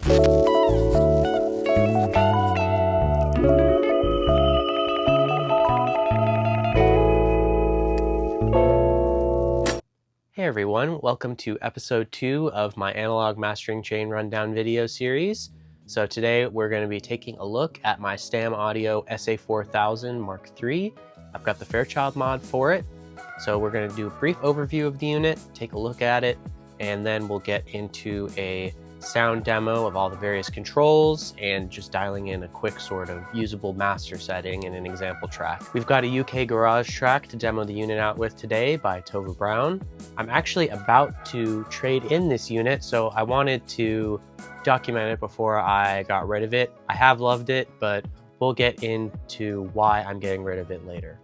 Hey everyone, welcome to episode 2 of my analog mastering chain rundown video series. So today we're going to be taking a look at my Stam Audio SA4000Mk3. I've got the Fairchild mod for it. So we're going to do a brief overview of the unit, take a look at it, and then we'll get into a sound demo of all the various controls and just dialing in a quick sort of usable master setting and an example track. We've got a UK garage track to demo the unit out with today by Tova Brown. I'm actually about to trade in this unit, so I wanted to document it before I got rid of it. I have loved it, but we'll get into why I'm getting rid of it later.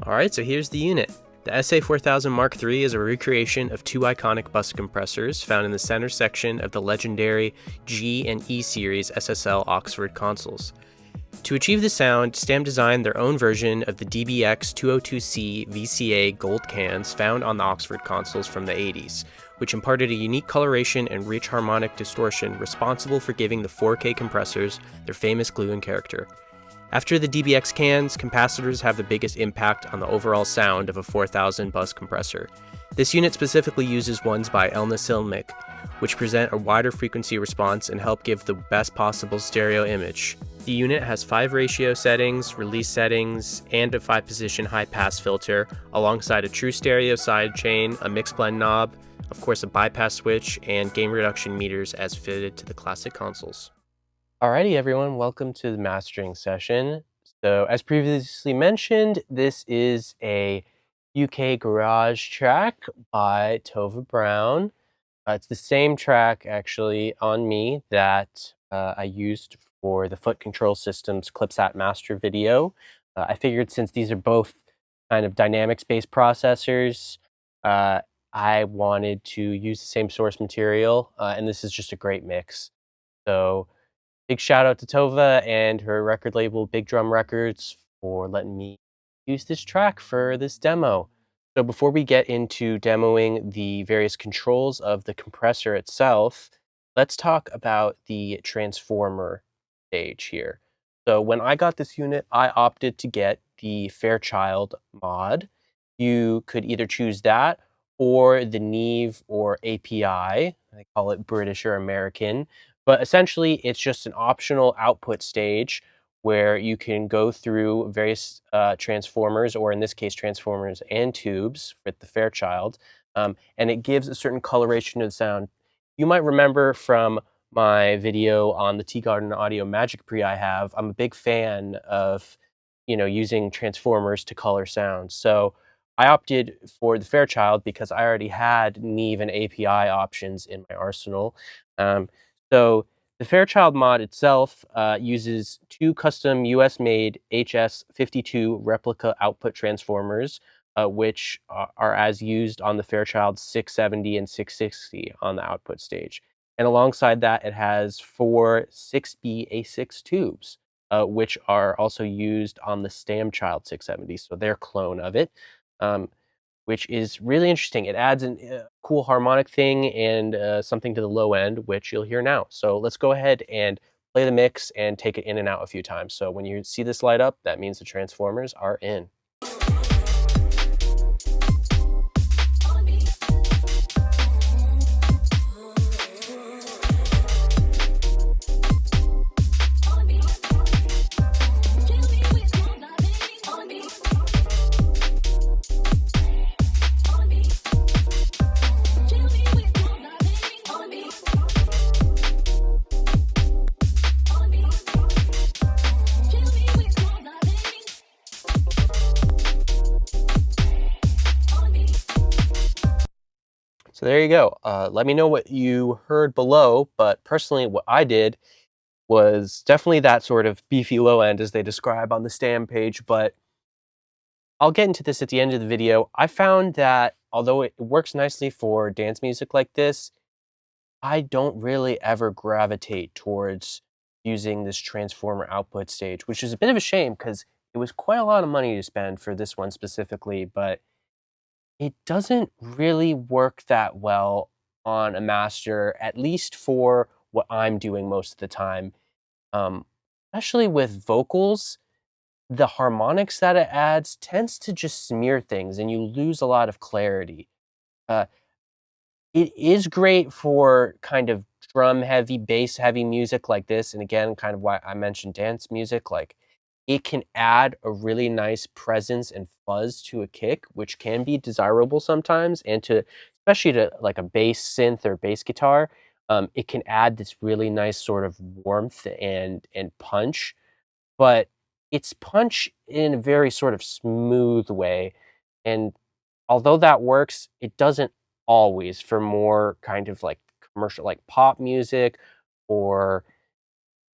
Alright, so here's the unit. The SA4000Mk3 is a recreation of two iconic bus compressors found in the center section of the legendary G and E series SSL Oxford consoles. To achieve the sound, Stam designed their own version of the DBX202C VCA gold cans found on the Oxford consoles from the 80s, which imparted a unique coloration and rich harmonic distortion responsible for giving the 4K compressors their famous glue and character. After the DBX cans, capacitors have the biggest impact on the overall sound of a 4000 bus compressor. This unit specifically uses ones by SA4000Mk3, which present a wider frequency response and help give the best possible stereo image. The unit has 5 ratio settings, release settings, and a 5-position high-pass filter, alongside a true stereo sidechain, a mix blend knob, of course a bypass switch, and gain reduction meters as fitted to the classic consoles. Alrighty everyone, welcome to the mastering session. So as previously mentioned, this is a UK garage track by Tova Brown. It's the same track actually on me that I used for the Foot Control System's Clipsat Master video. I figured since these are both kind of dynamics-based processors, I wanted to use the same source material, and this is just a great mix. So big shout out to Tova and her record label Big Drum Records for letting me use this track for this demo. So before we get into demoing the various controls of the compressor itself, let's talk about the transformer stage here. So when I got this unit, I opted to get the Fairchild mod. You could either choose that or the Neve or API. I call it British or American. But essentially, it's just an optional output stage where you can go through various transformers, or in this case, transformers and tubes with the Fairchild, and it gives a certain coloration to the sound. You might remember from my video on the T-Garden Audio Magic Pre I have, I'm a big fan of, using transformers to color sounds. So I opted for the Fairchild because I already had Neve and API options in my arsenal. So the Fairchild mod itself uses 2 custom US-made HS52 replica output transformers, which are as used on the Fairchild 670 and 660 on the output stage. And alongside that, it has 4 6B-A6 tubes, which are also used on the Stamchild 670, so their clone of it. Which is really interesting. It adds a cool harmonic thing and something to the low end, which you'll hear now. So let's go ahead and play the mix and take it in and out a few times. So when you see this light up, that means the transformers are in. So there you go. Let me know what you heard below, but personally what I did was definitely that sort of beefy low end as they describe on the Stam page, but I'll get into this at the end of the video. I found that although it works nicely for dance music like this, I don't really ever gravitate towards using this transformer output stage, which is a bit of a shame because it was quite a lot of money to spend for this one specifically, but it doesn't really work that well on a master, at least for what I'm doing most of the time. Especially with vocals, the harmonics that it adds tends to just smear things and you lose a lot of clarity. Uh, it is great for kind of drum heavy, bass heavy music like this. And again, kind of why I mentioned dance music, like it can add a really nice presence and fuzz to a kick, which can be desirable sometimes. And to, especially to like a bass synth or bass guitar, it can add this really nice sort of warmth and punch, but it's punch in a very sort of smooth way. And although that works, it doesn't always for more kind of like commercial, like pop music, or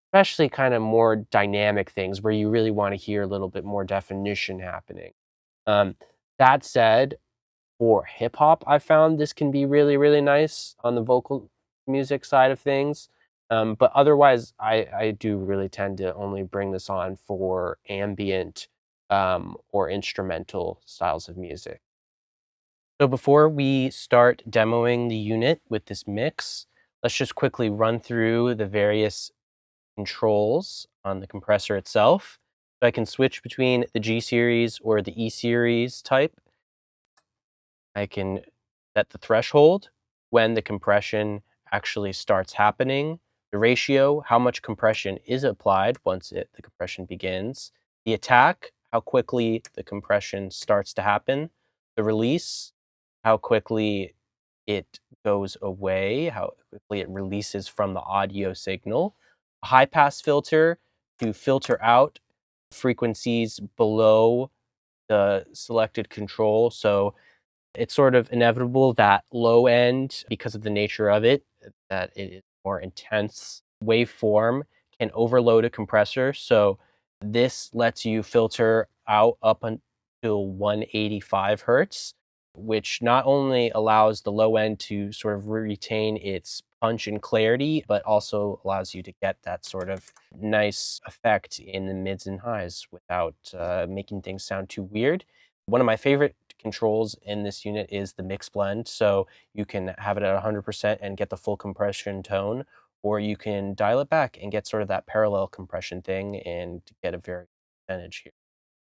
especially kind of more dynamic things where you really want to hear a little bit more definition happening. Um, that said, for hip hop, I found this can be really, really nice on the vocal music side of things. But otherwise, I do really tend to only bring this on for ambient or instrumental styles of music. So before we start demoing the unit with this mix, let's just quickly run through the various controls on the compressor itself. So I can switch between the G series or the E series type. I can set the threshold when the compression actually starts happening, the ratio, how much compression is applied once the compression begins, the attack, how quickly the compression starts to happen, the release, how quickly it goes away, how quickly it releases from the audio signal, a high pass filter to filter out frequencies below the selected control. So it's sort of inevitable that low end, because of the nature of it, that it is more intense waveform, can overload a compressor. So this lets you filter out up until 185 hertz, which not only allows the low end to sort of retain its punch and clarity, but also allows you to get that sort of nice effect in the mids and highs without making things sound too weird. One of my favorite controls in this unit is the mix blend. So you can have it at 100% and get the full compression tone, or you can dial it back and get sort of that parallel compression thing and get a very percentage here.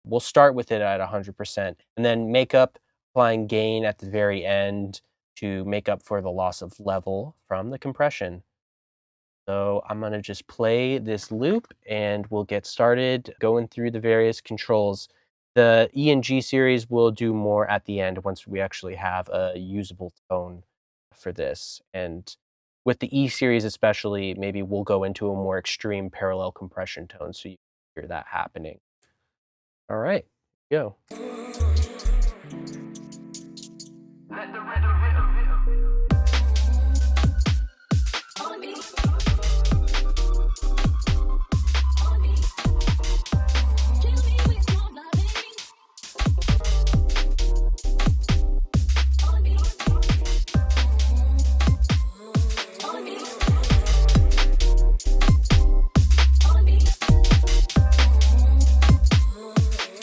We'll start with it at 100% and then make up, applying gain at the very end to make up for the loss of level from the compression. So I'm going to just play this loop and we'll get started going through the various controls. The E and G series will do more at the end once we actually have a usable tone for this. And with the E series especially, maybe we'll go into a more extreme parallel compression tone so you can hear that happening. All right, go.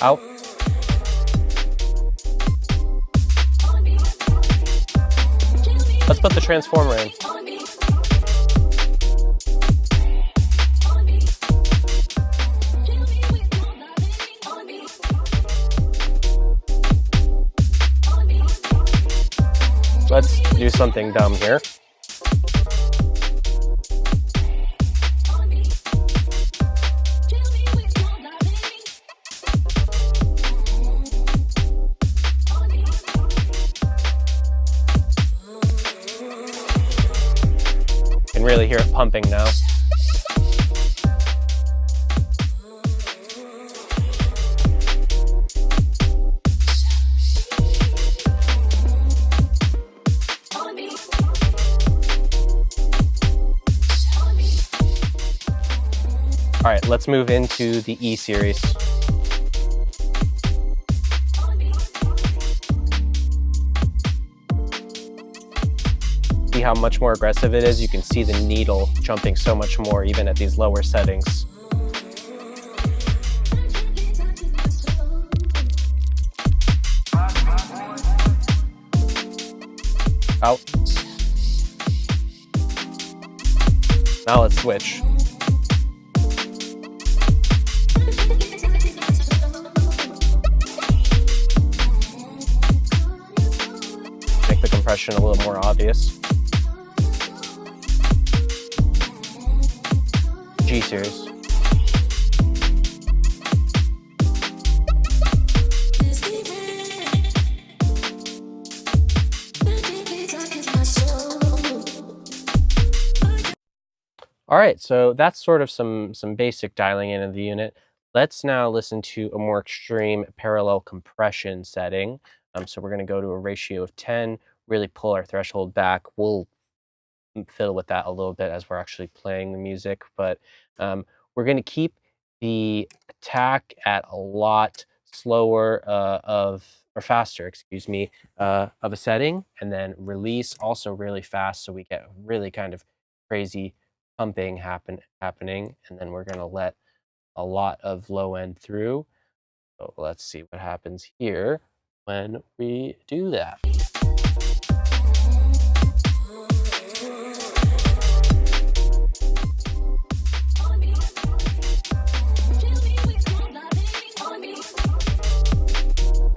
Out. Let's put the transformer in. Let's do something dumb here. Can really hear it pumping now. All right, let's move into the E series. See how much more aggressive it is? You can see the needle jumping so much more even at these lower settings. Out. Now let's switch. Make the compression a little more obvious. G series. All right, so that's sort of some basic dialing in of the unit. Let's now listen to a more extreme parallel compression setting. So we're going to go to a ratio of 10, really pull our threshold back. We'll fiddle with that a little bit as we're actually playing the music, but we're going to keep the attack at a lot slower or faster, excuse me, of a setting, and then release also really fast, so we get really kind of crazy pumping happening, and then we're going to let a lot of low end through. So let's see what happens here when we do that.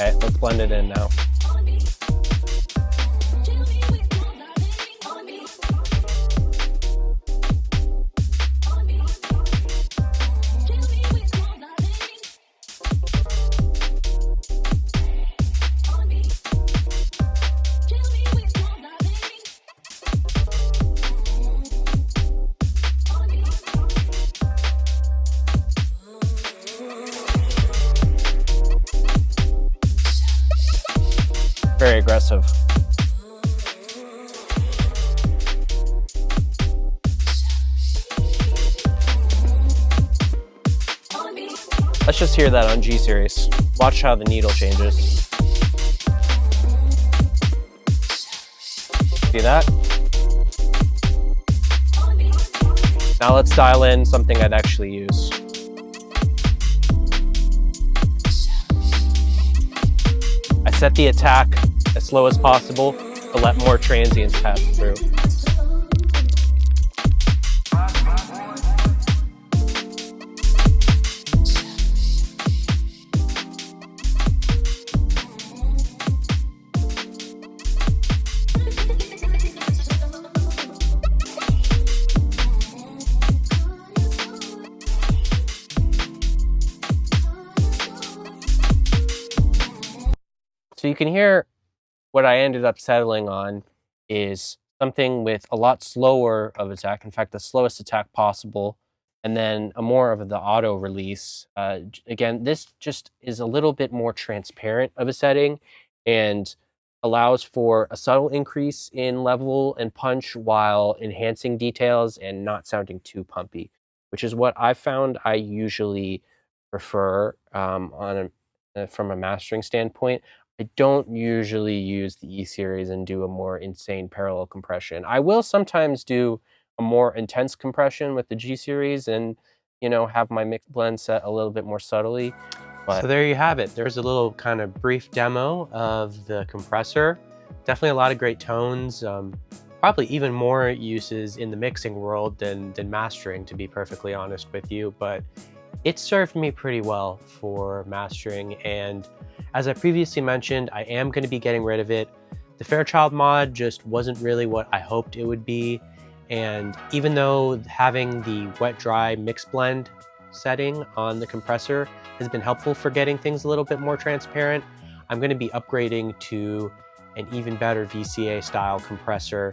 Okay, let's blend it in now. Very aggressive. Let's just hear that on G series. Watch how the needle changes. See that? Now let's dial in something I'd actually use. I set the attack as slow as possible to let more transients pass through. So you can hear what I ended up settling on is something with a lot slower of attack, in fact, the slowest attack possible, and then a more of the auto release. Again, this just is a little bit more transparent of a setting and allows for a subtle increase in level and punch while enhancing details and not sounding too pumpy, which is what I found I usually prefer from a mastering standpoint. I don't usually use the E series and do a more insane parallel compression. I will sometimes do a more intense compression with the G series and, you know, have my mix blend set a little bit more subtly. But so there you have it. There's a little kind of brief demo of the compressor. Definitely a lot of great tones. Probably even more uses in the mixing world than mastering, to be perfectly honest with you. But it served me pretty well for mastering, and as I previously mentioned, I am going to be getting rid of it. The Fairchild mod just wasn't really what I hoped it would be, and even though having the wet-dry mix blend setting on the compressor has been helpful for getting things a little bit more transparent, I'm going to be upgrading to an even better VCA style compressor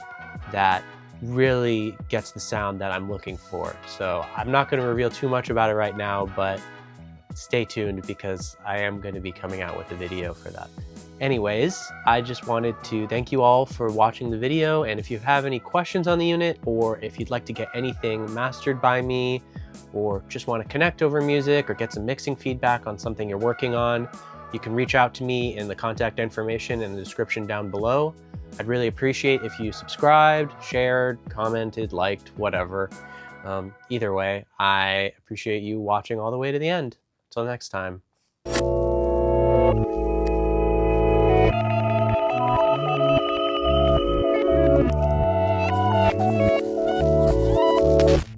that really gets the sound that I'm looking for. So I'm not going to reveal too much about it right now, but stay tuned because I am going to be coming out with a video for that. Anyways, I just wanted to thank you all for watching the video, and if you have any questions on the unit, or if you'd like to get anything mastered by me, or just want to connect over music or get some mixing feedback on something you're working on, you can reach out to me in the contact information in the description down below. I'd really appreciate if you subscribed, shared, commented, liked, whatever. Either way, I appreciate you watching all the way to the end. Until next time.